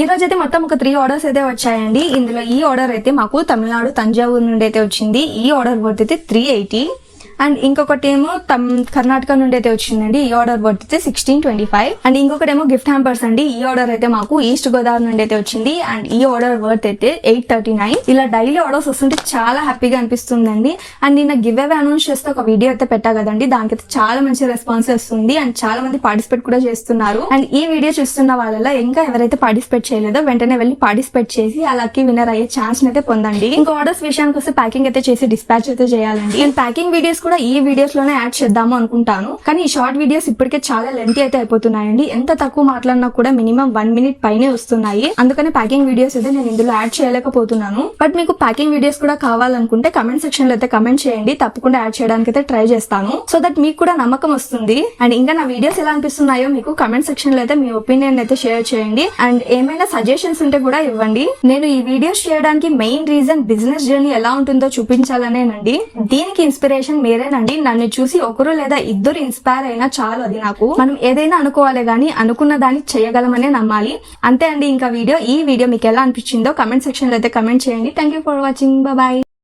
ఈ రోజు అయితే మొత్తం ఒక 3 ఆర్డర్స్ అయితే వచ్చాయండి. ఇందులో ఈ ఆర్డర్ అయితే మాకు తమిళనాడు తంజావూరు నుండి అయితే వచ్చింది. ఈ ఆర్డర్ వర్త్ అయితే 380. అండ్ ఇంకొకటి ఏమో కర్ణాటక నుండి అయితే వచ్చిందండి. ఈ ఆర్డర్ వర్త్ అయితే 1625. అండ్ ఇంకొకటి ఏమో గిఫ్ట్ హ్యాంపర్స్ అండి. ఈ ఆర్డర్ అయితే మాకు ఈస్ట్ గోదావరి నుండి అయితే వచ్చింది. అండ్ ఈ ఆర్డర్ వర్త్ అయితే 839. ఇలా డైలీ ఆర్డర్స్ వస్తుంటే చాలా హ్యాపీగా అనిపిస్తుందండి. అండ్ నిన్న గివ్ అవే అనౌన్స్ చేస్తే ఒక వీడియో అయితే పెట్టా కదండి, దానికైతే చాలా మంచి రెస్పాన్స్ వస్తుంది. అండ్ చాలా మంది పార్టిసిపేట్ కూడా చేస్తున్నారు. అండ్ ఈ వీడియో చూస్తున్న వాళ్ళలో ఇంకా ఎవరైతే పార్టిసిపేట్ చేయలేదో వెంటనే వెళ్ళి పార్టిసిపేట్ చేసి ఆ లక్కీ విన్నర్ అయ్యే ఛాన్స్ అయితే పొందండి. ఇంకా ఆర్డర్స్ విషయానికి వస్తే ప్యాకింగ్ అయితే చేసి డిస్పాచ్ అయితే చేయాలండి. నేను ప్యాకింగ్ వీడియోస్ కూడా ఈ వీడియోస్ లోనే యాడ్ చేద్దాము అనుకుంటాను, కానీ ఈ షార్ట్ వీడియోస్ ఇప్పటికే చాలా లెంతీ అయితే అయిపోతున్నాయండి. ఎంత తక్కువ మాట్లాడినా కూడా మినిమం 1 minute పైనే వస్తున్నాయి. అందుకని ప్యాకింగ్ వీడియోస్ అయితే నేను ఇందులో యాడ్ చేయలేకపోతున్నాను. బట్ మీకు ప్యాకింగ్ వీడియోస్ కూడా కావాలనుకుంటే కమెంట్ సెక్షన్ లో అయితే కమెంట్ చేయండి, తప్పకుండా యాడ్ చేయడానికి అయితే ట్రై చేస్తాను, సో దట్ మీకు కూడా నమ్మకం వస్తుంది. అండ్ ఇంకా నా వీడియోస్ ఎలా అనిపిస్తున్నాయో మీకు కమెంట్ సెక్షన్ లో అయితే మీ ఒపీనియన్ అయితే షేర్ చేయండి. అండ్ ఏమైనా సజెషన్స్ ఉంటే కూడా ఇవ్వండి. నేను ఈ వీడియోస్ చేయడానికి మెయిన్ రీజన్ బిజినెస్ జర్నీ ఎలా ఉంటుందో చూపించాలనేనండి. దీనికి ఇన్స్పిరేషన్ మీరేనండి. నన్ను చూసి ఒకరు లేదా ఇద్దరు ఇన్స్పైర్ అయినా చాలు. అది నాకు మనం ఏదైనా అనుకోవాలి గానీ అనుకున్న దాన్ని చేయగలమనే నమ్మాలి. అంతే అండి. ఇంకా ఈ వీడియో మీకు ఎలా అనిపించిందో కమెంట్ సెక్షన్ లో అయితే కమెంట్ చేయండి. Thank you for watching. Bye.